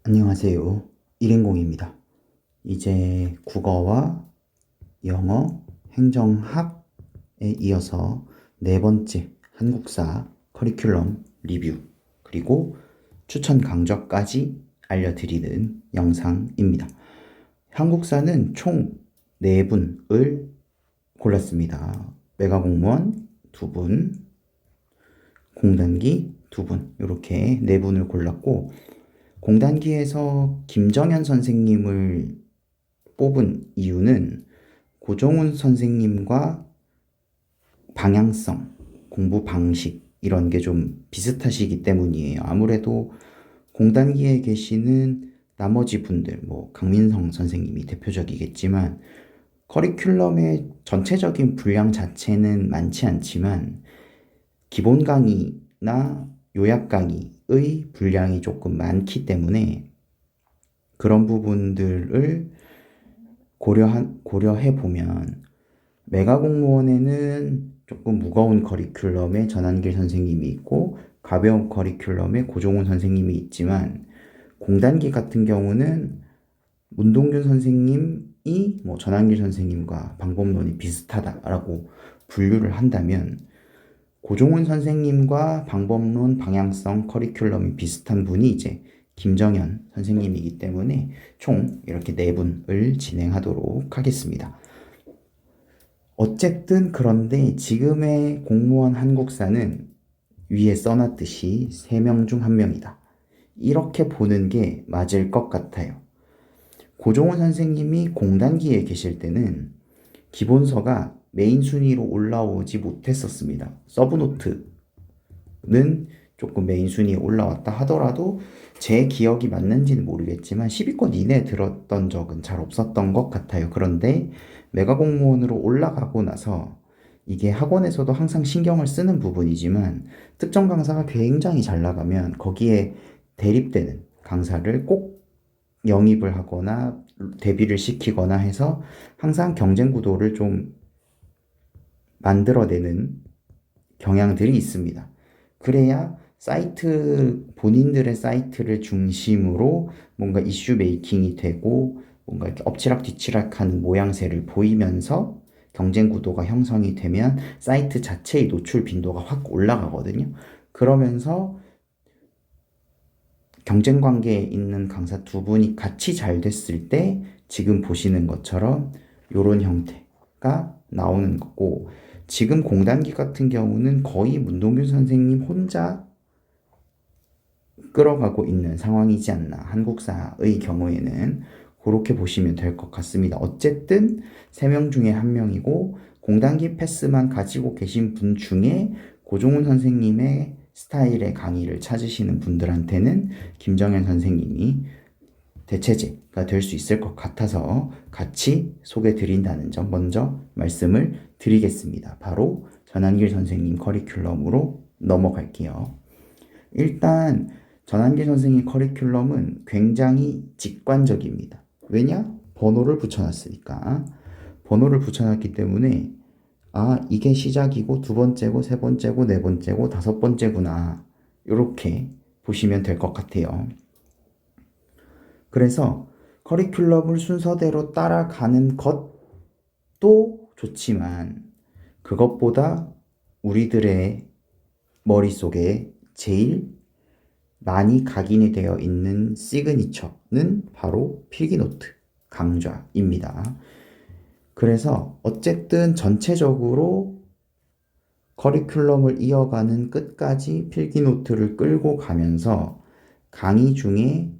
안녕하세요. 일인공입니다. 이제 국어와 영어, 행정학에 이어서 네 번째 한국사 커리큘럼 리뷰 그리고 추천 강좌까지 알려드리는 영상입니다. 한국사는 총 4분을 골랐습니다. 메가공무원 2분, 공단기 2분 이렇게 4분을 골랐고 공단기에서 김정현 선생님을 뽑은 이유는 고종훈 선생님과 방향성, 공부 방식 이런 게 좀 비슷하시기 때문이에요. 아무래도 공단기에 계시는 나머지 분들, 뭐 강민성 선생님이 대표적이겠지만 커리큘럼의 전체적인 분량 자체는 많지 않지만 기본 강의나 요약 강의의 분량이 조금 많기 때문에 그런 부분들을 고려해 보면 메가 공무원에는 조금 무거운 커리큘럼에 전한길 선생님이 있고 가벼운 커리큘럼에 고종훈 선생님이 있지만 공단기 같은 경우는 문동균 선생님이 뭐 전한길 선생님과 방법론이 비슷하다라고 분류를 한다면 고종훈 선생님과 방법론 방향성 커리큘럼이 비슷한 분이 이제 김정현 선생님이기 때문에 총 이렇게 4분을 진행하도록 하겠습니다. 어쨌든 그런데 지금의 공무원 한국사는 위에 써놨듯이 3명 중 1명이다. 이렇게 보는 게 맞을 것 같아요. 고종훈 선생님이 공단기에 계실 때는 기본서가 메인 순위로 올라오지 못했었습니다. 서브노트는 조금 메인 순위에 올라왔다 하더라도 제 기억이 맞는지는 모르겠지만 10위권 이내에 들었던 적은 잘 없었던 것 같아요. 그런데 메가 공무원으로 올라가고 나서 이게 학원에서도 항상 신경을 쓰는 부분이지만 특정 강사가 굉장히 잘 나가면 거기에 대립되는 강사를 꼭 영입을 하거나 대비를 시키거나 해서 항상 경쟁 구도를 좀 만들어내는 경향들이 있습니다. 그래야 본인들의 사이트를 중심으로 뭔가 이슈 메이킹이 되고 뭔가 이렇게 엎치락 뒤치락 하는 모양새를 보이면서 경쟁 구도가 형성이 되면 사이트 자체의 노출 빈도가 확 올라가거든요. 그러면서 경쟁 관계에 있는 강사 2분이 같이 잘 됐을 때 지금 보시는 것처럼 이런 형태가 나오는 거고 지금 공단기 같은 경우는 거의 문동균 선생님 혼자 끌어가고 있는 상황이지 않나. 한국사의 경우에는 그렇게 보시면 될 것 같습니다. 어쨌든 3명 중에 1명이고 공단기 패스만 가지고 계신 분 중에 고종훈 선생님의 스타일의 강의를 찾으시는 분들한테는 김정현 선생님이 대체제가 될 수 있을 것 같아서 같이 소개 드린다는 점 먼저 말씀을 드리겠습니다. 바로 전한길 선생님 커리큘럼으로 넘어갈게요. 일단 전한길 선생님 커리큘럼은 굉장히 직관적입니다. 왜냐? 번호를 붙여놨으니까. 번호를 붙여놨기 때문에 이게 시작이고 2번째고 3번째고 4번째고 5번째구나. 이렇게 보시면 될 것 같아요. 그래서 커리큘럼을 순서대로 따라가는 것도 좋지만 그것보다 우리들의 머릿속에 제일 많이 각인이 되어 있는 시그니처는 바로 필기노트 강좌입니다. 그래서 어쨌든 전체적으로 커리큘럼을 이어가는 끝까지 필기노트를 끌고 가면서 강의 중에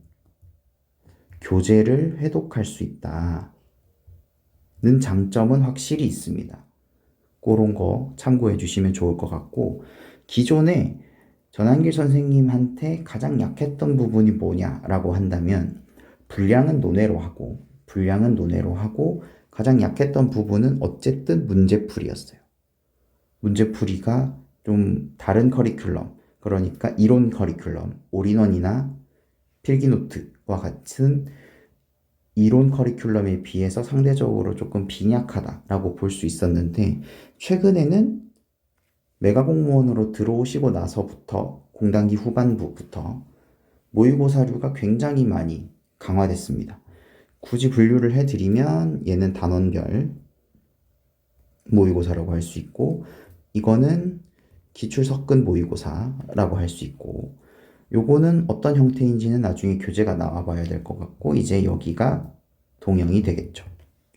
교재를 회독할 수 있다는 장점은 확실히 있습니다. 그런 거 참고해 주시면 좋을 것 같고 기존에 전한길 선생님한테 가장 약했던 부분이 뭐냐라고 한다면 분량은 논외로 하고 가장 약했던 부분은 어쨌든 문제풀이였어요. 문제풀이가 좀 다른 커리큘럼, 그러니까 이론 커리큘럼, 올인원이나 필기노트와 같은 이론 커리큘럼에 비해서 상대적으로 조금 빈약하다라고 볼 수 있었는데 최근에는 메가 공무원으로 들어오시고 나서부터 공단기 후반부부터 모의고사류가 굉장히 많이 강화됐습니다. 굳이 분류를 해드리면 얘는 단원별 모의고사라고 할 수 있고, 이거는 기출 섞은 모의고사라고 할 수 있고, 요거는 어떤 형태인지는 나중에 교재가 나와 봐야 될 것 같고, 이제 여기가 동형이 되겠죠.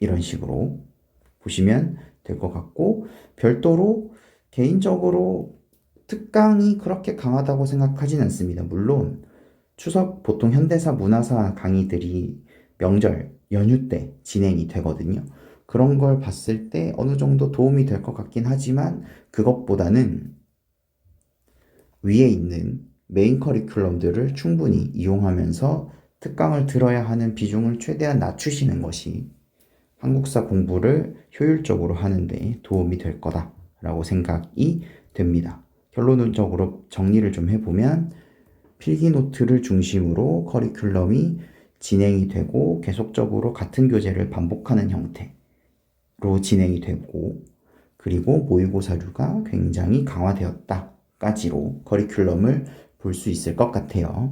이런 식으로 보시면 될 것 같고, 별도로 개인적으로 특강이 그렇게 강하다고 생각하진 않습니다. 물론 추석 보통 현대사 문화사 강의들이 명절 연휴 때 진행이 되거든요. 그런 걸 봤을 때 어느 정도 도움이 될 것 같긴 하지만, 그것보다는 위에 있는 메인 커리큘럼들을 충분히 이용하면서 특강을 들어야 하는 비중을 최대한 낮추시는 것이 한국사 공부를 효율적으로 하는데 도움이 될 거다라고 생각이 됩니다. 결론적으로 정리를 좀 해보면, 필기노트를 중심으로 커리큘럼이 진행이 되고 계속적으로 같은 교재를 반복하는 형태로 진행이 되고, 그리고 모의고사류가 굉장히 강화되었다까지로 커리큘럼을 볼 수 있을 것 같아요.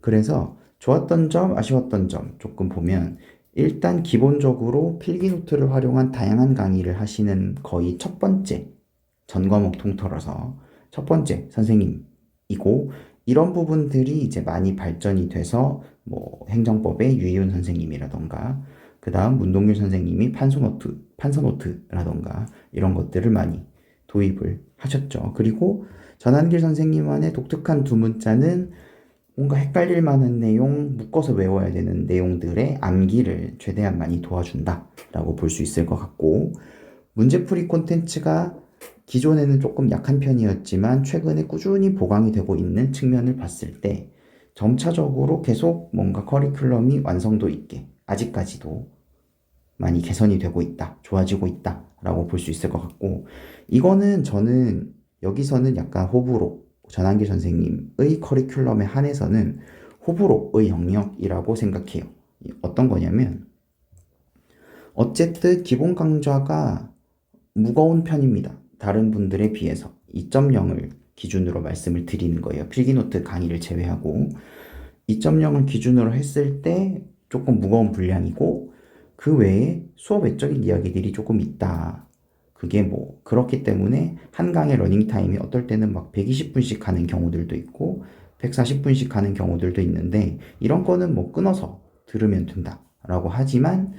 그래서 좋았던 점, 아쉬웠던 점 조금 보면, 일단 기본적으로 필기노트를 활용한 다양한 강의를 하시는 거의 첫 번째 전 과목 통틀어서 첫 번째 선생님이고, 이런 부분들이 이제 많이 발전이 돼서 뭐 행정법의 유희훈 선생님이라던가, 그 다음 문동길 선생님이 판서노트라던가 이런 것들을 많이 도입을 하셨죠. 그리고 전한길 선생님만의 독특한 두 문자는 뭔가 헷갈릴 만한 내용, 묶어서 외워야 되는 내용들의 암기를 최대한 많이 도와준다라고 볼 수 있을 것 같고, 문제풀이 콘텐츠가 기존에는 조금 약한 편이었지만 최근에 꾸준히 보강이 되고 있는 측면을 봤을 때 점차적으로 계속 뭔가 커리큘럼이 완성도 있게 아직까지도 많이 개선이 되고 있다, 좋아지고 있다 라고 볼 수 있을 것 같고, 이거는 저는 여기서는 약간 호불호, 전한길 선생님의 커리큘럼에 한해서는 호불호의 영역이라고 생각해요. 어떤 거냐면, 어쨌든 기본 강좌가 무거운 편입니다. 다른 분들에 비해서 2.0을 기준으로 말씀을 드리는 거예요. 필기노트 강의를 제외하고 2.0을 기준으로 했을 때 조금 무거운 분량이고, 그 외에 수업 외적인 이야기들이 조금 있다. 그게 뭐 그렇기 때문에 한 강의 러닝타임이 어떨 때는 막 120분씩 가는 경우들도 있고 140분씩 가는 경우들도 있는데, 이런 거는 뭐 끊어서 들으면 된다라고 하지만,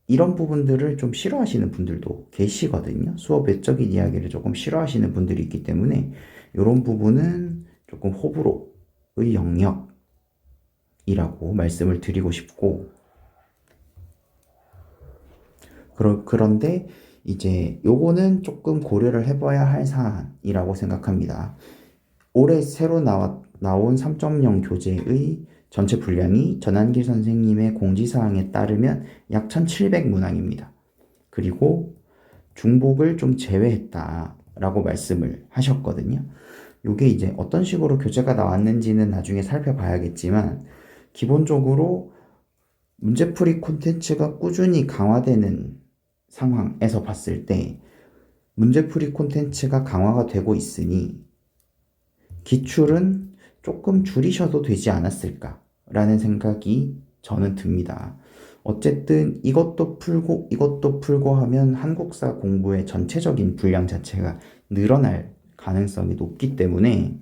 이런 부분들을 좀 싫어하시는 분들도 계시거든요. 수업 외적인 이야기를 조금 싫어하시는 분들이 있기 때문에 이런 부분은 조금 호불호의 영역이라고 말씀을 드리고 싶고, 그런데 이제 요거는 조금 고려를 해봐야 할 사안이라고 생각합니다. 올해 새로 나온 3.0 교재의 전체 분량이 전한길 선생님의 공지사항에 따르면 약 1700문항입니다. 그리고 중복을 좀 제외했다라고 말씀을 하셨거든요. 요게 이제 어떤 식으로 교재가 나왔는지는 나중에 살펴봐야겠지만, 기본적으로 문제풀이 콘텐츠가 꾸준히 강화되는 상황에서 봤을 때 문제풀이 콘텐츠가 강화가 되고 있으니 기출은 조금 줄이셔도 되지 않았을까라는 생각이 저는 듭니다. 어쨌든 이것도 풀고 하면 한국사 공부의 전체적인 분량 자체가 늘어날 가능성이 높기 때문에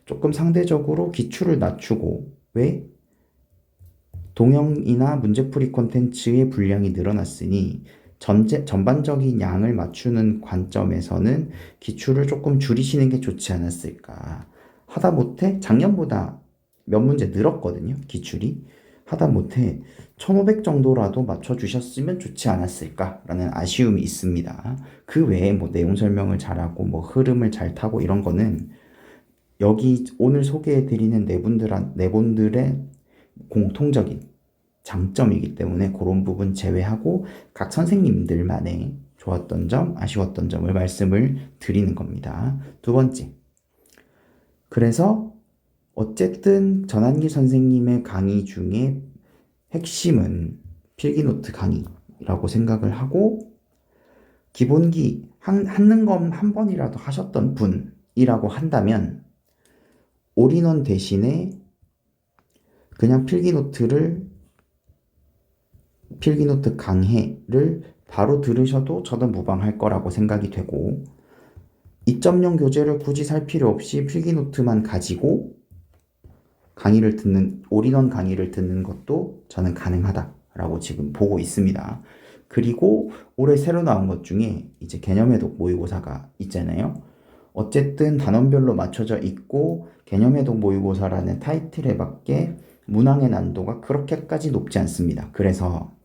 조금 상대적으로 기출을 낮추고, 왜? 동영이나 문제풀이 콘텐츠의 분량이 늘어났으니 전반적인 양을 맞추는 관점에서는 기출을 조금 줄이시는 게 좋지 않았을까. 하다못해 작년보다 몇 문제 늘었거든요, 기출이. 하다못해 1500 정도라도 맞춰주셨으면 좋지 않았을까라는 아쉬움이 있습니다. 그 외에 뭐 내용 설명을 잘하고 뭐 흐름을 잘 타고 이런 거는 여기 오늘 소개해드리는 네 분들의 공통적인 장점이기 때문에 그런 부분 제외하고 각 선생님들만의 좋았던 점, 아쉬웠던 점을 말씀을 드리는 겁니다. 두 번째, 그래서 어쨌든 전한길 선생님의 강의 중에 핵심은 필기노트 강의라고 생각을 하고, 기본기 하는 건 한 번이라도 하셨던 분이라고 한다면 올인원 대신에 그냥 필기노트 강해를 바로 들으셔도 저는 무방할 거라고 생각이 되고, 2.0 교재를 굳이 살 필요 없이 필기노트만 가지고 올인원 강의를 듣는 것도 저는 가능하다라고 지금 보고 있습니다. 그리고 올해 새로 나온 것 중에 이제 개념해독 모의고사가 있잖아요. 어쨌든 단원별로 맞춰져 있고 개념해독 모의고사라는 타이틀에 맞게 문항의 난도가 그렇게까지 높지 않습니다. 그래서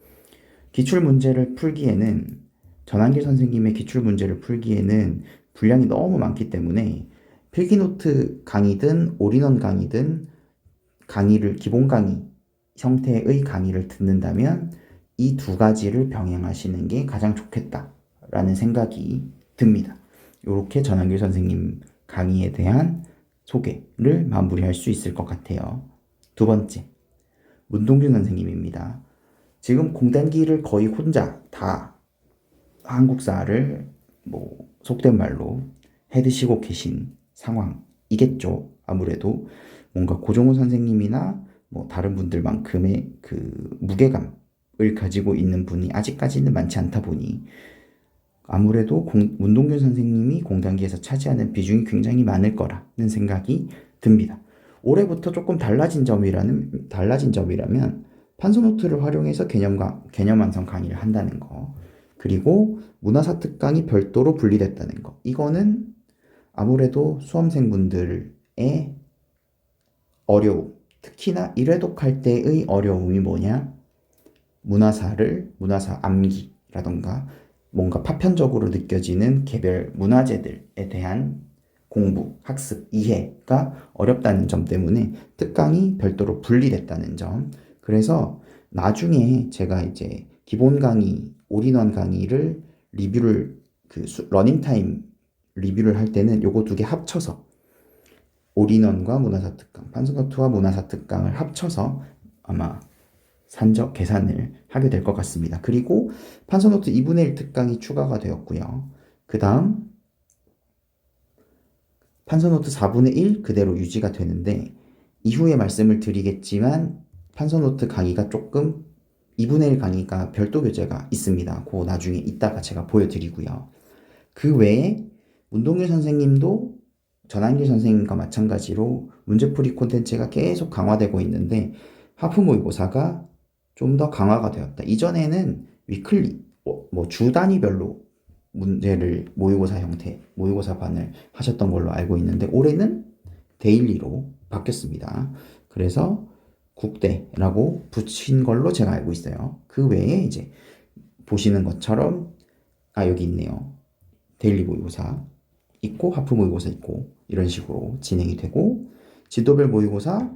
전한길 선생님의 기출문제를 풀기에는 분량이 너무 많기 때문에 필기노트 강의든 올인원 강의든 기본 강의 형태의 강의를 듣는다면 이 두 가지를 병행하시는 게 가장 좋겠다라는 생각이 듭니다. 이렇게 전한길 선생님 강의에 대한 소개를 마무리할 수 있을 것 같아요. 두 번째, 문동균 선생님입니다. 지금 공단기를 거의 혼자 다 한국사를 속된 말로 해드시고 계신 상황이겠죠. 아무래도 뭔가 고종훈 선생님이나 다른 분들만큼의 그 무게감을 가지고 있는 분이 아직까지는 많지 않다 보니 아무래도 문동균 선생님이 공단기에서 차지하는 비중이 굉장히 많을 거라는 생각이 듭니다. 올해부터 조금 달라진 점이라면 판서노트를 활용해서 개념 완성 강의를 한다는 거, 그리고 문화사 특강이 별도로 분리됐다는 거. 이거는 아무래도 수험생분들의 어려움, 특히나 1회독할 때의 어려움이 뭐냐? 문화사 암기라던가 뭔가 파편적으로 느껴지는 개별 문화재들에 대한 공부, 학습, 이해가 어렵다는 점 때문에 특강이 별도로 분리됐다는 점. 그래서 나중에 제가 이제 기본 강의, 올인원 강의를 러닝타임 리뷰를 할 때는 요거 두 개 합쳐서 올인원과 문화사 특강, 판서노트와 문화사 특강을 합쳐서 아마 계산을 하게 될 것 같습니다. 그리고 판서노트 2분의 1 특강이 추가가 되었고요. 그 다음 판서노트 4분의 1 그대로 유지가 되는데, 이후에 말씀을 드리겠지만 판서노트 강의가 조금 2분의 1 강의가 별도 교재가 있습니다. 그 나중에 이따가 제가 보여드리고요. 그 외에 문동균 선생님도 전한길 선생님과 마찬가지로 문제풀이 콘텐츠가 계속 강화되고 있는데 하프 모의고사가 좀 더 강화가 되었다. 이전에는 위클리, 주 단위별로 문제를 모의고사반을 하셨던 걸로 알고 있는데 올해는 데일리로 바뀌었습니다. 그래서 국대라고 붙인 걸로 제가 알고 있어요. 그 외에 이제 보시는 것처럼 여기 있네요. 데일리 모의고사 있고 하프 모의고사 있고 이런 식으로 진행이 되고, 지도별 모의고사,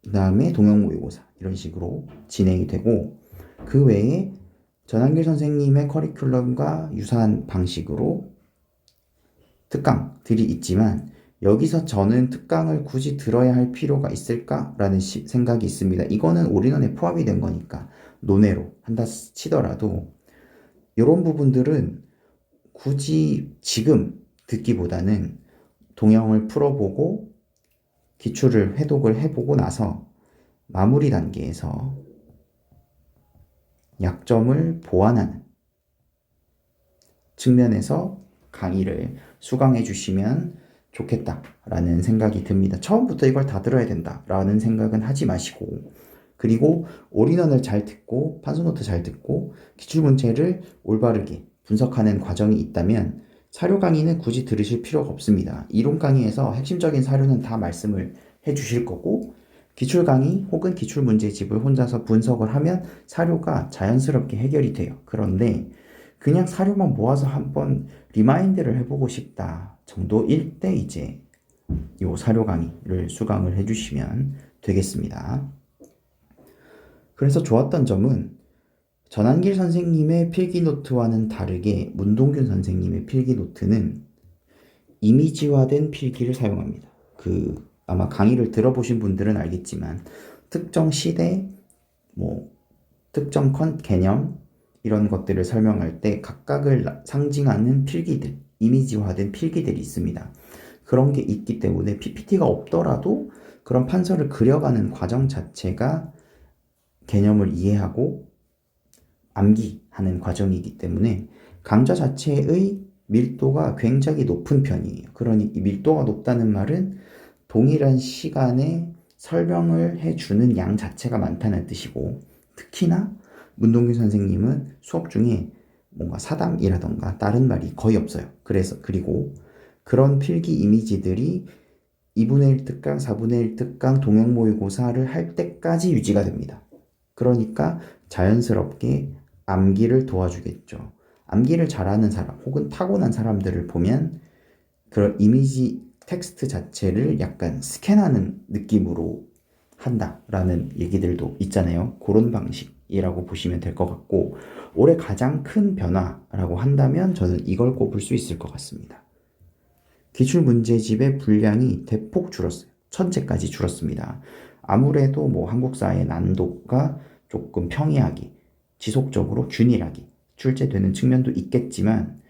그 다음에 동영 모의고사 이런 식으로 진행이 되고, 그 외에 전한길 선생님의 커리큘럼과 유사한 방식으로 특강들이 있지만 여기서 저는 특강을 굳이 들어야 할 필요가 있을까라는 생각이 있습니다. 이거는 올인원에 포함이 된 거니까 논외로 한다 치더라도 이런 부분들은 굳이 지금 듣기보다는 동영을 풀어보고 기출을 회독을 해보고 나서 마무리 단계에서 약점을 보완하는 측면에서 강의를 수강해 주시면 좋겠다라는 생각이 듭니다. 처음부터 이걸 다 들어야 된다라는 생각은 하지 마시고, 그리고 올인원을 잘 듣고 판서노트 잘 듣고 기출문제를 올바르게 분석하는 과정이 있다면 사료 강의는 굳이 들으실 필요가 없습니다. 이론 강의에서 핵심적인 사료는 다 말씀을 해 주실 거고, 기출 강의 혹은 기출 문제집을 혼자서 분석을 하면 사료가 자연스럽게 해결이 돼요. 그런데 그냥 사료만 모아서 한번 리마인드를 해보고 싶다 정도일 때 이제 요 사료 강의를 수강을 해주시면 되겠습니다. 그래서 좋았던 점은 전한길 선생님의 필기노트와는 다르게 문동균 선생님의 필기노트는 이미지화된 필기를 사용합니다. 아마 강의를 들어보신 분들은 알겠지만 특정 시대, 특정 개념 이런 것들을 설명할 때 각각을 상징하는 필기들, 이미지화된 필기들이 있습니다. 그런 게 있기 때문에 PPT가 없더라도 그런 판서를 그려가는 과정 자체가 개념을 이해하고 암기하는 과정이기 때문에 강좌 자체의 밀도가 굉장히 높은 편이에요. 그러니 이 밀도가 높다는 말은 동일한 시간에 설명을 해주는 양 자체가 많다는 뜻이고, 특히나 문동규 선생님은 수업 중에 뭔가 사담이라던가 다른 말이 거의 없어요. 그리고 그런 필기 이미지들이 2분의 1 특강, 4분의 1 특강, 동형 모의고사를 할 때까지 유지가 됩니다. 그러니까 자연스럽게 암기를 도와주겠죠. 암기를 잘하는 사람 혹은 타고난 사람들을 보면 그런 이미지 텍스트 자체를 약간 스캔하는 느낌으로 한다라는 얘기들도 있잖아요. 그런 방식이라고 보시면 될 것 같고, 올해 가장 큰 변화라고 한다면 저는 이걸 꼽을 수 있을 것 같습니다. 기출문제집의 분량이 대폭 줄었어요. 1000제까지 줄었습니다. 아무래도 뭐 한국사의 난도가 조금 평이하게, 지속적으로 균일하게 출제되는 측면도 있겠지만,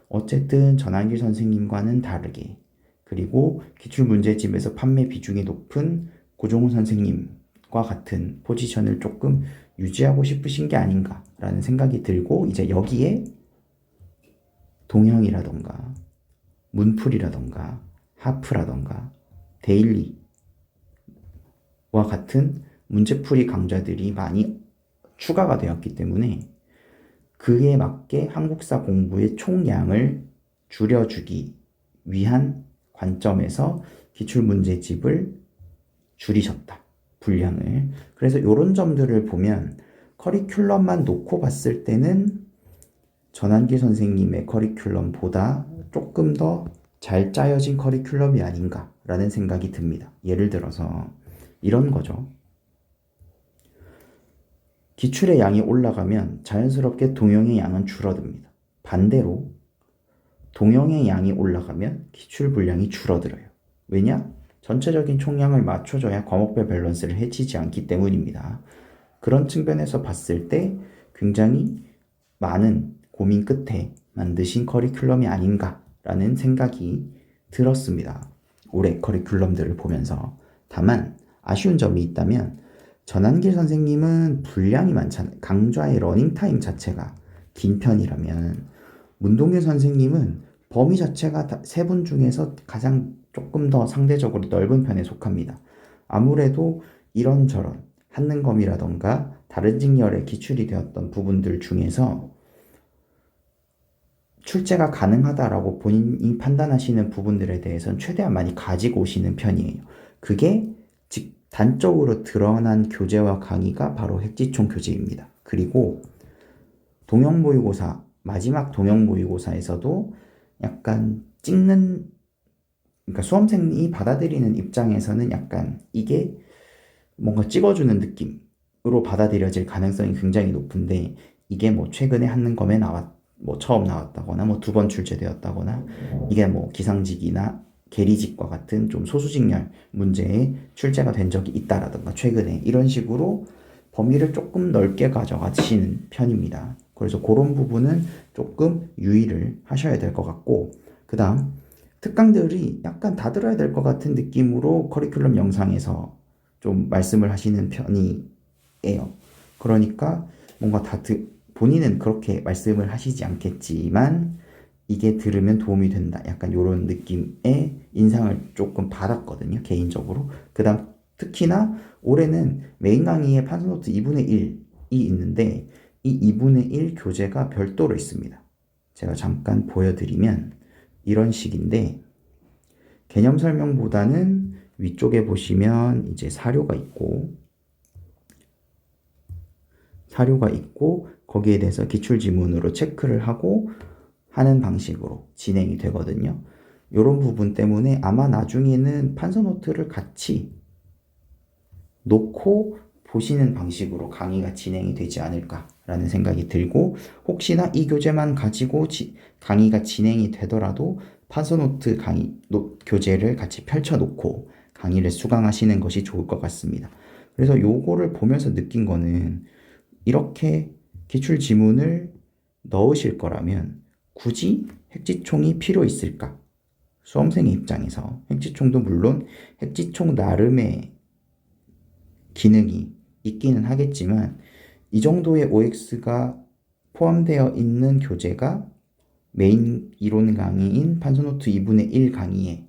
어쨌든 전한길 선생님과는 다르게, 그리고 기출문제집에서 판매 비중이 높은 고종훈 선생님과 같은 포지션을 조금 유지하고 싶으신 게 아닌가라는 생각이 들고, 이제 여기에 동형이라던가 문풀이라던가 하프라던가 데일리와 같은 문제풀이 강좌들이 많이 추가가 되었기 때문에 그에 맞게 한국사 공부의 총량을 줄여주기 위한 관점에서 기출문제집을 줄이셨다. 분량을. 그래서 이런 점들을 보면 커리큘럼만 놓고 봤을 때는 전한길 선생님의 커리큘럼보다 조금 더 잘 짜여진 커리큘럼이 아닌가라는 생각이 듭니다. 예를 들어서 이런 거죠. 기출의 양이 올라가면 자연스럽게 동형의 양은 줄어듭니다. 반대로 동형의 양이 올라가면 기출 분량이 줄어들어요. 왜냐? 전체적인 총량을 맞춰줘야 과목별 밸런스를 해치지 않기 때문입니다. 그런 측면에서 봤을 때 굉장히 많은 고민 끝에 만드신 커리큘럼이 아닌가라는 생각이 들었습니다. 올해 커리큘럼들을 보면서. 다만 아쉬운 점이 있다면 전한길 선생님은 분량이 많잖아요. 강좌의 러닝타임 자체가 긴 편이라면 문동규 선생님은 범위 자체가 세 분 중에서 가장 조금 더 상대적으로 넓은 편에 속합니다. 아무래도 이런저런 한능검이라던가 다른 직렬에 기출이 되었던 부분들 중에서 출제가 가능하다라고 본인이 판단하시는 부분들에 대해서는 최대한 많이 가지고 오시는 편이에요. 그게 단적으로 드러난 교재와 강의가 바로 핵지총 교재입니다. 그리고 동형 모의고사, 마지막 동형 모의고사에서도 약간 그러니까 수험생이 받아들이는 입장에서는 약간 이게 뭔가 찍어주는 느낌으로 받아들여질 가능성이 굉장히 높은데, 이게 뭐 최근에 한능검에 뭐 처음 나왔다거나 뭐 2번 출제되었다거나, 이게 뭐 기상직이나 계리직과 같은 좀 소수직렬 문제에 출제가 된 적이 있다라든가 최근에 이런 식으로 범위를 조금 넓게 가져가시는 편입니다. 그래서 그런 부분은 조금 유의를 하셔야 될 것 같고, 그 다음 특강들이 약간 다 들어야 될 것 같은 느낌으로 커리큘럼 영상에서 좀 말씀을 하시는 편이에요. 그러니까 뭔가 본인은 그렇게 말씀을 하시지 않겠지만 이게 들으면 도움이 된다. 약간 이런 느낌의 인상을 조금 받았거든요. 개인적으로. 그 다음 특히나 올해는 메인 강의에 판서노트 2분의 1이 있는데 이 2분의 1 교재가 별도로 있습니다. 제가 잠깐 보여드리면 이런 식인데, 개념 설명보다는 위쪽에 보시면 이제 사료가 있고 거기에 대해서 기출지문으로 체크를 하고 하는 방식으로 진행이 되거든요. 이런 부분 때문에 아마 나중에는 판서노트를 같이 놓고 보시는 방식으로 강의가 진행이 되지 않을까라는 생각이 들고, 혹시나 이 교재만 가지고 강의가 진행이 되더라도 판서노트 교재를 같이 펼쳐놓고 강의를 수강하시는 것이 좋을 것 같습니다. 그래서 요거를 보면서 느낀 거는, 이렇게 기출 지문을 넣으실 거라면 굳이 핵지총이 필요 있을까? 수험생의 입장에서 핵지총도 물론 핵지총 나름의 기능이 있기는 하겠지만 이 정도의 OX가 포함되어 있는 교재가 메인 이론 강의인 판서노트 2분의 1 강의에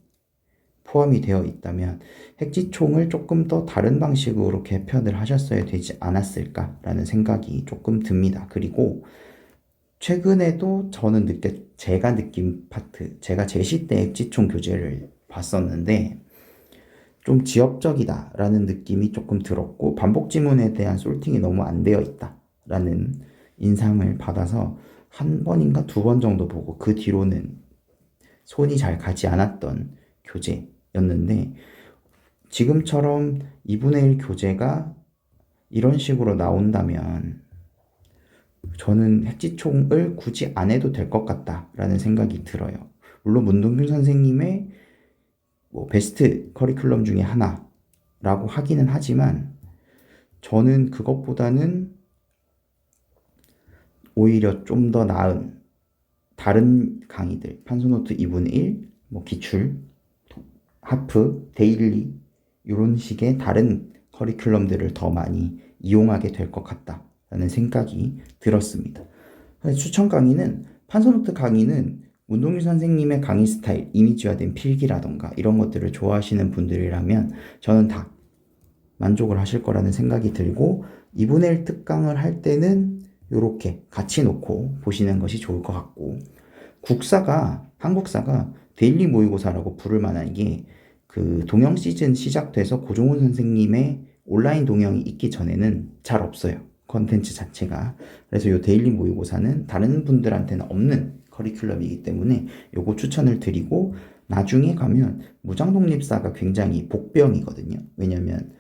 포함이 되어 있다면 핵지총을 조금 더 다른 방식으로 개편을 하셨어야 되지 않았을까라는 생각이 조금 듭니다. 그리고 최근에도 저는 제가 느낀 파트, 제가 제시 때 핵지총 교재를 봤었는데 좀 지엽적이다라는 느낌이 조금 들었고 반복 지문에 대한 솔팅이 너무 안 되어 있다라는 인상을 받아서 한 번인가 두 번 정도 보고 그 뒤로는 손이 잘 가지 않았던 교재였는데 지금처럼 2분의 1 교재가 이런 식으로 나온다면 저는 핵지총을 굳이 안 해도 될 것 같다라는 생각이 들어요. 물론 문동균 선생님의 베스트 커리큘럼 중에 하나라고 하기는 하지만 저는 그것보다는 오히려 좀 더 나은 다른 강의들, 판서노트 2분의 1, 기출, 하프, 데일리 이런 식의 다른 커리큘럼들을 더 많이 이용하게 될 것 같다라는 생각이 들었습니다. 추천 강의는 판서노트 강의는 문동규 선생님의 강의 스타일, 이미지화된 필기라던가 이런 것들을 좋아하시는 분들이라면 저는 다 만족을 하실 거라는 생각이 들고 2분의 1 특강을 할 때는 이렇게 같이 놓고 보시는 것이 좋을 것 같고 한국사가 데일리 모의고사라고 부를 만한 게 그 동영 시즌 시작돼서 고종훈 선생님의 온라인 동영이 있기 전에는 잘 없어요. 컨텐츠 자체가. 그래서 이 데일리 모의고사는 다른 분들한테는 없는 커리큘럼이기 때문에 요거 추천을 드리고 나중에 가면 무장독립사가 굉장히 복병이거든요. 왜냐면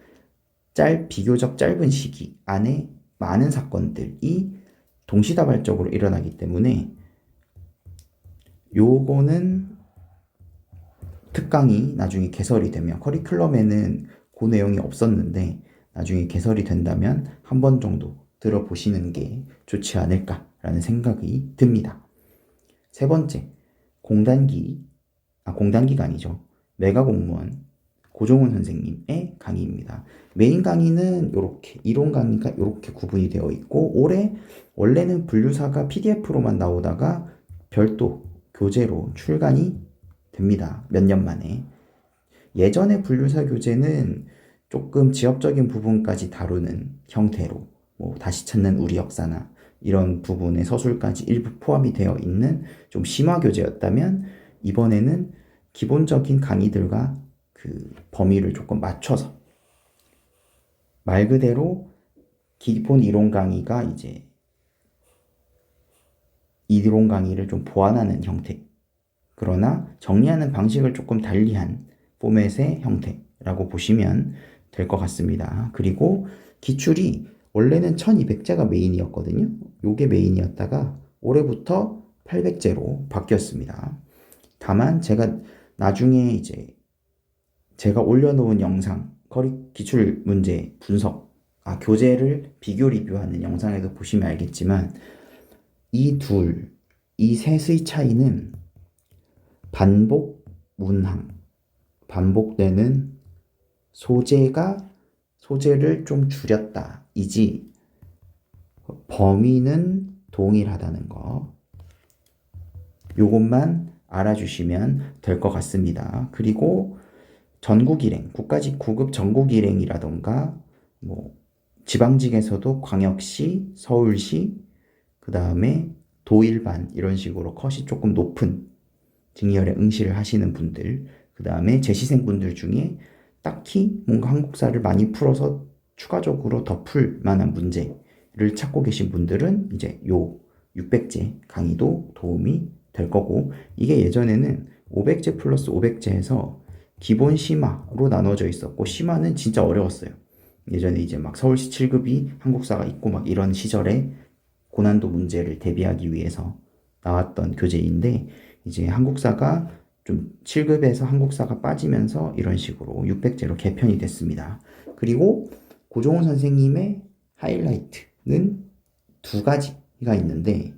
비교적 짧은 시기 안에 많은 사건들이 동시다발적으로 일어나기 때문에 요거는 특강이 나중에 개설이 되면 커리큘럼에는 그 내용이 없었는데 나중에 개설이 된다면 한 번 정도 들어보시는 게 좋지 않을까라는 생각이 듭니다. 세 번째, 공단기가 아니죠. 메가공무원 고종훈 선생님의 강의입니다. 메인 강의는 이렇게, 이론 강의가 이렇게 구분이 되어 있고 원래는 분류사가 PDF로만 나오다가 별도 교재로 출간이 됩니다. 몇 년 만에. 예전에 분류사 교재는 조금 지엽적인 부분까지 다루는 형태로 다시 찾는 우리 역사나 이런 부분의 서술까지 일부 포함이 되어 있는 좀 심화 교재였다면 이번에는 기본적인 강의들과 그 범위를 조금 맞춰서 말 그대로 기본 이론 강의가 이제 이론 강의를 좀 보완하는 형태, 그러나 정리하는 방식을 조금 달리한 포맷의 형태라고 보시면 될 것 같습니다. 그리고 기출이 원래는 1200제가 메인이었거든요. 요게 메인이었다가 올해부터 800제로 바뀌었습니다. 다만 나중에 이제 제가 올려놓은 영상, 기출 문제 분석, 교재를 비교 리뷰하는 영상에도 보시면 알겠지만 이 셋의 차이는 반복 문항, 반복되는 소재를 좀 줄였다 이지 범위는 동일하다는 거, 요것만 알아주시면 될 것 같습니다. 그리고 전국일행, 국가직 구급 전국일행이라던가 지방직에서도 광역시, 서울시, 그 다음에 도일반 이런 식으로 컷이 조금 높은 직렬에 응시를 하시는 분들, 그 다음에 재시생분들 중에 딱히 뭔가 한국사를 많이 풀어서 추가적으로 더 풀 만한 문제를 찾고 계신 분들은 이제 요 600제 강의도 도움이 될 거고, 이게 예전에는 500제 플러스 500제에서 기본 심화로 나눠져 있었고, 심화는 진짜 어려웠어요. 예전에 이제 막 서울시 7급이 한국사가 있고 막 이런 시절에 고난도 문제를 대비하기 위해서 나왔던 교재인데, 이제 한국사가 좀 7급에서 한국사가 빠지면서 이런 식으로 600제로 개편이 됐습니다. 그리고 고종훈 선생님의 하이라이트는 두 가지가 있는데,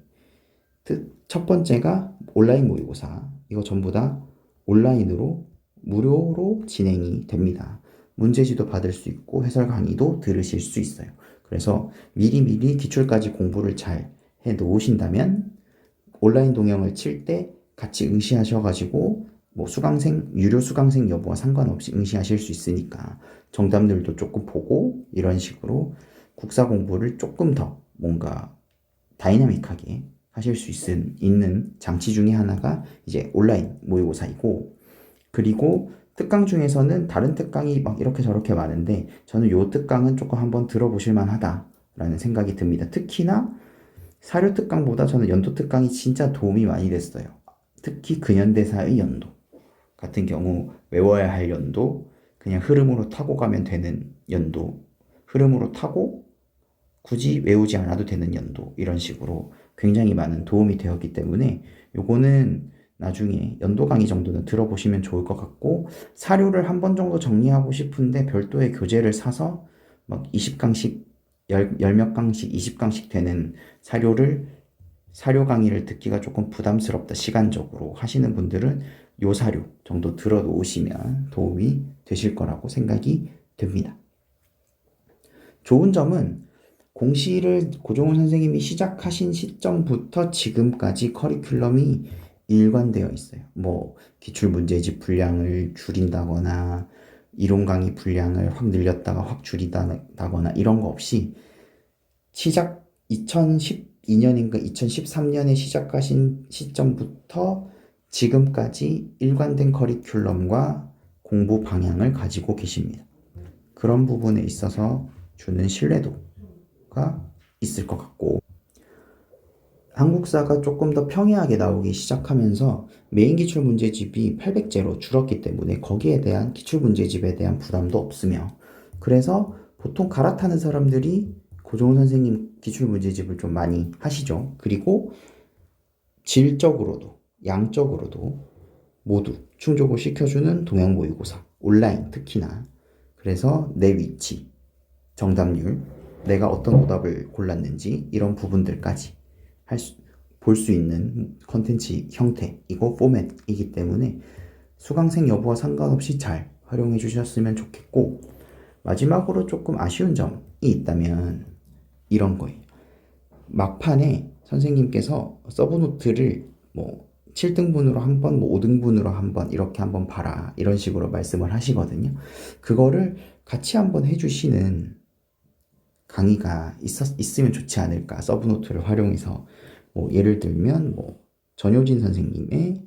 첫 번째가 온라인 모의고사. 이거 전부 다 온라인으로 무료로 진행이 됩니다. 문제지도 받을 수 있고 해설 강의도 들으실 수 있어요. 그래서 미리미리 기출까지 공부를 잘 해 놓으신다면 온라인 동영을 칠 때 같이 응시하셔가지고 뭐 수강생, 유료 수강생 여부와 상관없이 응시하실 수 있으니까 정답률도 조금 보고 이런 식으로 국사 공부를 조금 더 뭔가 다이나믹하게 하실 수 있는 장치 중에 하나가 이제 온라인 모의고사이고, 그리고 특강 중에서는 다른 특강이 막 이렇게 저렇게 많은데 저는 요 특강은 조금 한번 들어보실 만하다라는 생각이 듭니다. 특히나 사료 특강보다 저는 연도 특강이 진짜 도움이 많이 됐어요. 특히 근현대사의 연도 같은 경우 외워야 할 연도, 그냥 흐름으로 타고 가면 되는 연도, 흐름으로 타고 굳이 외우지 않아도 되는 연도, 이런 식으로 굉장히 많은 도움이 되었기 때문에 요거는 나중에 연도 강의 정도는 들어보시면 좋을 것 같고, 사료를 한 번 정도 정리하고 싶은데 별도의 교재를 사서 막 20강씩 10몇 강씩 20강씩 되는 사료 강의를 듣기가 조금 부담스럽다 시간적으로 하시는 분들은 요 사료 정도 들어 놓으시면 도움이 되실 거라고 생각이 됩니다. 좋은 점은 공시를 고종훈 선생님이 시작하신 시점부터 지금까지 커리큘럼이 일관되어 있어요. 뭐 기출문제집 분량을 줄인다거나 이론 강의 분량을 확 늘렸다가 확 줄이다거나 이런 거 없이 시작 2012년인가 2013년에 시작하신 시점부터 지금까지 일관된 커리큘럼과 공부 방향을 가지고 계십니다. 그런 부분에 있어서 주는 신뢰도가 있을 것 같고, 한국사가 조금 더 평이하게 나오기 시작하면서 메인 기출문제집이 800제로 줄었기 때문에 거기에 대한 기출문제집에 대한 부담도 없으며, 그래서 보통 갈아타는 사람들이 고종훈 선생님 기출문제집을 좀 많이 하시죠. 그리고 질적으로도 양적으로도 모두 충족을 시켜주는 동양모의고사, 온라인 특히나. 그래서 내 위치, 정답률, 내가 어떤 오답을 골랐는지 이런 부분들까지 볼 수 있는 컨텐츠 형태이고 포맷이기 때문에 수강생 여부와 상관없이 잘 활용해 주셨으면 좋겠고, 마지막으로 조금 아쉬운 점이 있다면 이런 거예요. 막판에 선생님께서 서브노트를 뭐 7등분으로 한 번, 뭐 5등분으로 한 번, 이렇게 한번 봐라, 이런 식으로 말씀을 하시거든요. 그거를 같이 한번 해주시는 강의가 있으면 좋지 않을까. 서브노트를 활용해서 뭐 예를 들면 뭐 전효진 선생님의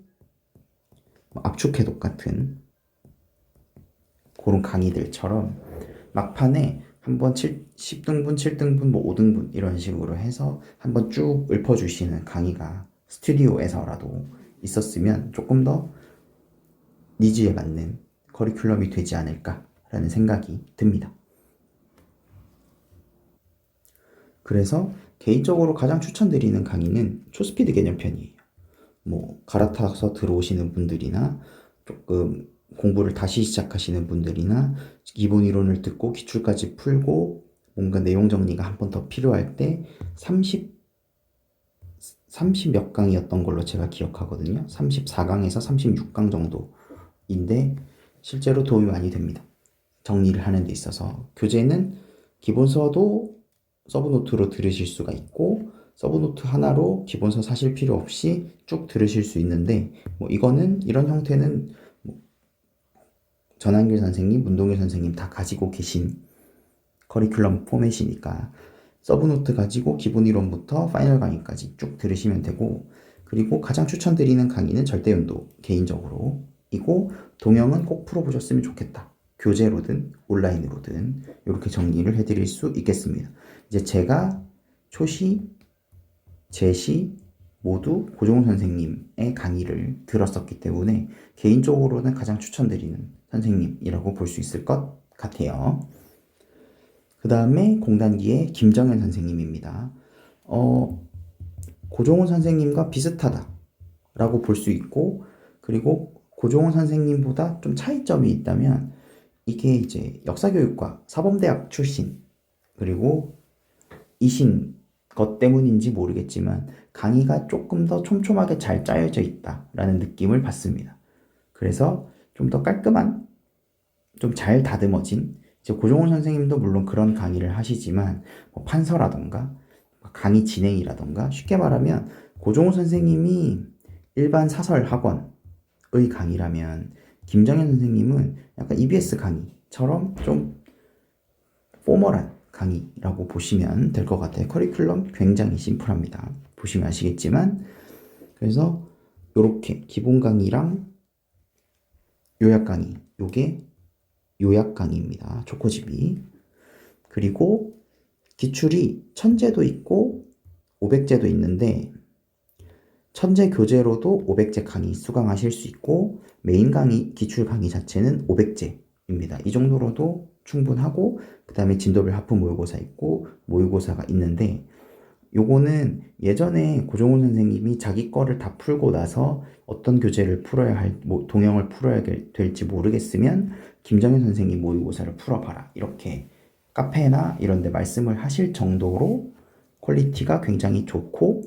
압축해독 같은 그런 강의들처럼 막판에 한번 10등분, 7등분, 뭐 5등분 이런 식으로 해서 한번 쭉 읊어주시는 강의가 스튜디오에서라도 있었으면 조금 더 니즈에 맞는 커리큘럼이 되지 않을까라는 생각이 듭니다. 그래서 개인적으로 가장 추천드리는 강의는 초스피드 개념편이에요. 뭐 갈아타서 들어오시는 분들이나 조금 공부를 다시 시작하시는 분들이나 기본 이론을 듣고 기출까지 풀고 뭔가 내용 정리가 한 번 더 필요할 때 30 몇 강이었던 걸로 제가 기억하거든요. 34강에서 36강 정도인데 실제로 도움이 많이 됩니다. 정리를 하는 데 있어서. 교재는 기본서도 서브노트로 들으실 수가 있고 서브노트 하나로 기본서 사실 필요 없이 쭉 들으실 수 있는데, 뭐 이거는 이런 형태는 뭐 전한길 선생님, 문동일 선생님 다 가지고 계신 커리큘럼 포맷이니까 서브노트 가지고 기본 이론부터 파이널 강의까지 쭉 들으시면 되고, 그리고 가장 추천드리는 강의는 절대연도 개인적으로 이고, 동영은 꼭 풀어보셨으면 좋겠다. 교재로든 온라인으로든 이렇게 정리를 해드릴 수 있겠습니다. 이제 제가 초시, 제시 모두 고종훈 선생님의 강의를 들었었기 때문에 개인적으로는 가장 추천드리는 선생님이라고 볼 수 있을 것 같아요. 그 다음에 공단기의 김정현 선생님입니다. 고종훈 선생님과 비슷하다라고 볼 수 있고, 그리고 고종훈 선생님보다 좀 차이점이 있다면 이게 이제 역사교육과 사범대학 출신 그리고 이신 것 때문인지 모르겠지만 강의가 조금 더 촘촘하게 잘 짜여져 있다라는 느낌을 받습니다. 그래서 좀 더 깔끔한, 좀 잘 다듬어진, 이제 고종훈 선생님도 물론 그런 강의를 하시지만 뭐 판서라던가 강의 진행이라던가, 쉽게 말하면 고종훈 선생님이 일반 사설 학원의 강의라면 김정현 선생님은 약간 EBS 강의처럼 좀 포멀한 강의라고 보시면 될 것 같아요. 커리큘럼 굉장히 심플합니다. 보시면 아시겠지만, 그래서 이렇게 기본 강의랑 요약 강의, 요게 요약 강의입니다. 초코집이. 그리고 기출이 1000제도 있고 500제도 있는데, 천재 교재로도 500제 강의 수강하실 수 있고, 메인 강의, 기출 강의 자체는 500제입니다. 이 정도로도 충분하고, 그 다음에 진도별 하프 모의고사 있고 모의고사가 있는데, 요거는 예전에 고종훈 선생님이 자기 거를 다 풀고 나서 어떤 교재를 풀어야 동형을 풀어야 될지 모르겠으면 김정현 선생님 모의고사를 풀어봐라, 이렇게 카페나 이런 데 말씀을 하실 정도로 퀄리티가 굉장히 좋고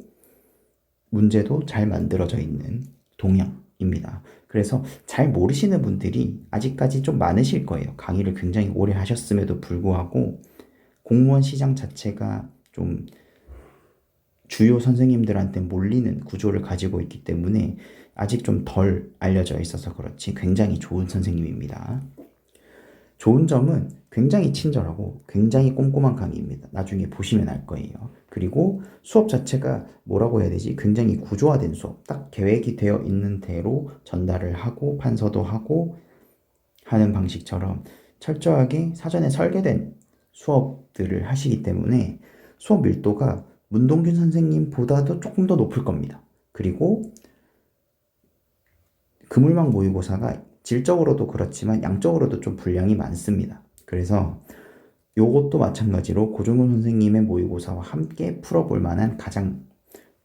문제도 잘 만들어져 있는 동형입니다. 그래서 잘 모르시는 분들이 아직까지 좀 많으실 거예요. 강의를 굉장히 오래 하셨음에도 불구하고 공무원 시장 자체가 좀 주요 선생님들한테 몰리는 구조를 가지고 있기 때문에 아직 좀 덜 알려져 있어서 그렇지 굉장히 좋은 선생님입니다. 좋은 점은 굉장히 친절하고 굉장히 꼼꼼한 강의입니다. 나중에 보시면 알 거예요. 그리고 수업 자체가 뭐라고 해야 되지? 굉장히 구조화된 수업. 딱 계획이 되어 있는 대로 전달을 하고 판서도 하고 하는 방식처럼 철저하게 사전에 설계된 수업들을 하시기 때문에 수업 밀도가 문동균 선생님보다도 조금 더 높을 겁니다. 그리고 그물망 모의고사가 질적으로도 그렇지만 양적으로도 좀 분량이 많습니다. 그래서 요것도 마찬가지로 고종훈 선생님의 모의고사와 함께 풀어볼 만한 가장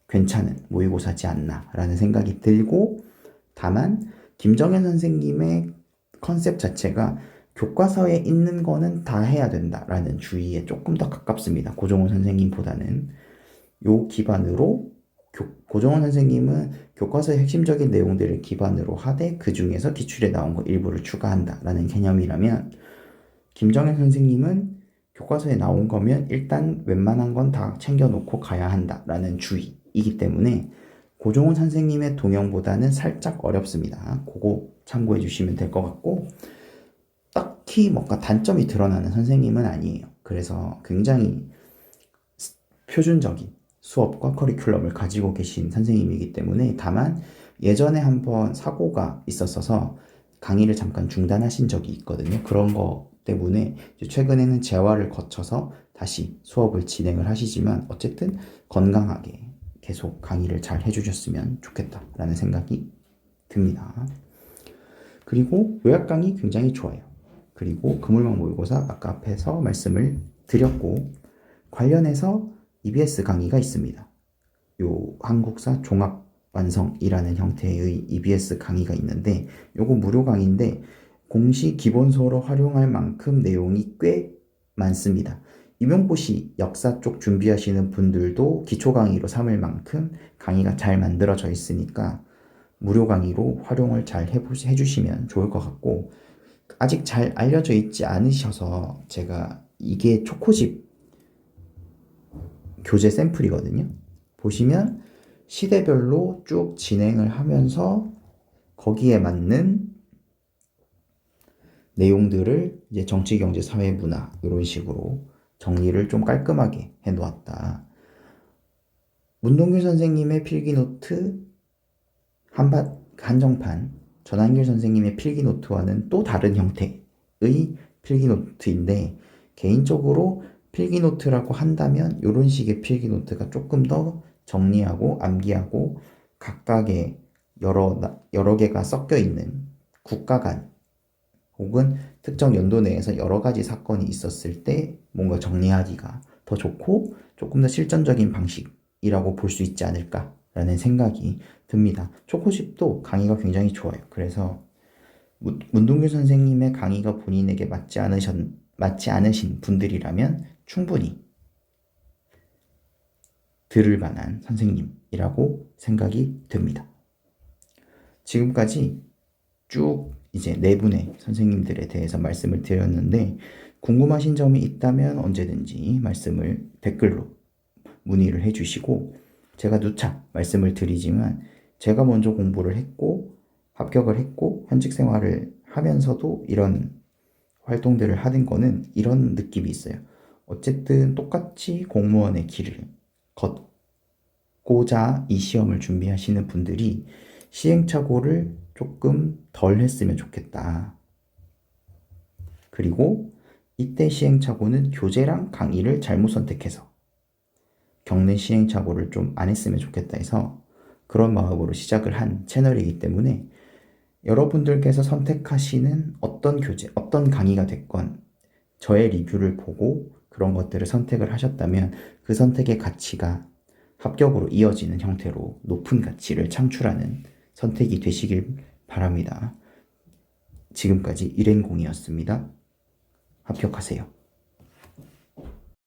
괜찮은 모의고사지 않나 라는 생각이 들고, 다만 김정현 선생님의 컨셉 자체가 교과서에 있는 거는 다 해야 된다라는 주의에 조금 더 가깝습니다. 고종훈 선생님보다는. 요 기반으로 고종원 선생님은 교과서의 핵심적인 내용들을 기반으로 하되 그 중에서 기출에 나온 거 일부를 추가한다라는 개념이라면, 김정현 선생님은 교과서에 나온 거면 일단 웬만한 건 다 챙겨놓고 가야 한다라는 주의이기 때문에 고종원 선생님의 동형보다는 살짝 어렵습니다. 그거 참고해 주시면 될 것 같고, 딱히 뭔가 단점이 드러나는 선생님은 아니에요. 그래서 굉장히 표준적인 수업과 커리큘럼을 가지고 계신 선생님이기 때문에, 다만 예전에 한번 사고가 있었어서 강의를 잠깐 중단하신 적이 있거든요. 그런 거 때문에 최근에는 재활을 거쳐서 다시 수업을 진행을 하시지만, 어쨌든 건강하게 계속 강의를 잘 해주셨으면 좋겠다라는 생각이 듭니다. 그리고 요약 강의 굉장히 좋아요. 그리고 그물망 모의고사 아까 앞에서 말씀을 드렸고, 관련해서 EBS 강의가 있습니다. 요 한국사 종합 완성이라는 형태의 EBS 강의가 있는데, 요거 무료 강의인데 공시 기본서로 활용할 만큼 내용이 꽤 많습니다. 임용고시 역사 쪽 준비하시는 분들도 기초 강의로 삼을 만큼 강의가 잘 만들어져 있으니까 무료 강의로 활용을 잘 해주시면 좋을 것 같고, 아직 잘 알려져 있지 않으셔서 제가, 이게 초코집 교재 샘플이거든요. 보시면 시대별로 쭉 진행을 하면서 거기에 맞는 내용들을 이제 정치, 경제, 사회, 문화 이런 식으로 정리를 좀 깔끔하게 해놓았다. 문동규 선생님의 필기노트 한정판, 전한길 선생님의 필기노트와는 또 다른 형태의 필기노트인데, 개인적으로 필기노트라고 한다면 이런 식의 필기노트가 조금 더 정리하고 암기하고 각각의 여러 개가 섞여 있는 국가 간 혹은 특정 연도 내에서 여러 가지 사건이 있었을 때 뭔가 정리하기가 더 좋고 조금 더 실전적인 방식이라고 볼 수 있지 않을까라는 생각이 듭니다. 초코집도 강의가 굉장히 좋아요. 그래서 문동규 선생님의 강의가 본인에게 맞지 않으신 분들이라면 충분히 들을 만한 선생님이라고 생각이 듭니다. 지금까지 쭉 이제 네 분의 선생님들에 대해서 말씀을 드렸는데 궁금하신 점이 있다면 언제든지 말씀을 댓글로 문의를 해주시고 제가 누차 말씀을 드리지만 제가 먼저 공부를 했고 합격을 했고 현직 생활을 하면서도 이런 활동들을 하는 거는 이런 느낌이 있어요. 어쨌든 똑같이 공무원의 길을 걷고자 이 시험을 준비하시는 분들이 시행착오를 조금 덜 했으면 좋겠다. 그리고 이때 시행착오는 교재랑 강의를 잘못 선택해서 겪는 시행착오를 좀 안 했으면 좋겠다 해서 그런 마음으로 시작을 한 채널이기 때문에 여러분들께서 선택하시는 어떤 교재, 어떤 강의가 됐건 저의 리뷰를 보고 그런 것들을 선택을 하셨다면 그 선택의 가치가 합격으로 이어지는 형태로 높은 가치를 창출하는 선택이 되시길 바랍니다. 지금까지 일행공이었습니다. 합격하세요.